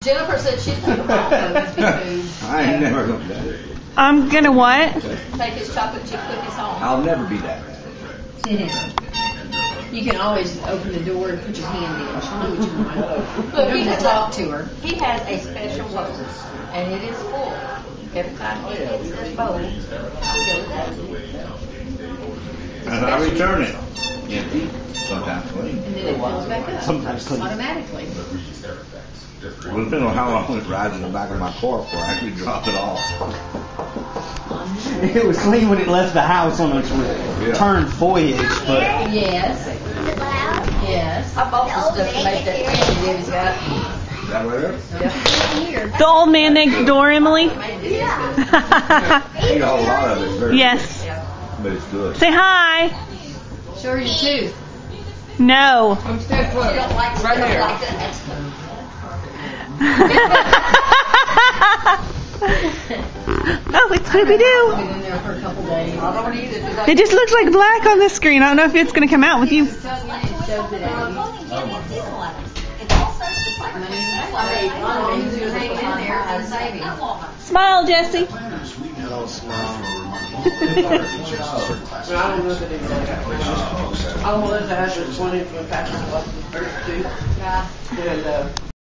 Jennifer said she'd take a ball food. I ain't never gonna do that. I'm gonna what? Take his chocolate chip cookies home. I'll never be that bad. You can always open the door and put your hand in. She'll know what you want. Look, You can talk to her. He has a special bowl, and it is full. Every time he gets this bowl, I fill it up. And I return it empty, sometimes clean. And then it fills back up. Sometimes clean. Automatically. Well, depending on how long it rides in the back of my car before I actually drop it off. It was clean when it left the house on its return voyage, but Yes. Yes. I bought some stuff to make that candy Debbie's got. Is that right there? Here. The old man next door, Emily. I eat a whole lot of it. It's very Yes. but it's good. Say hi. Show her your tooth. No. You don't like right here. Like that. Oh, it's Scooby Doo. Been in there for a couple days. I don't eat it because It just looks like black on the screen. I don't know if it's gonna come out with you. It shows it at you. Smile, Jesse. I don't know if it is. I don't know if it has your 20 for a package of 32. Yeah. And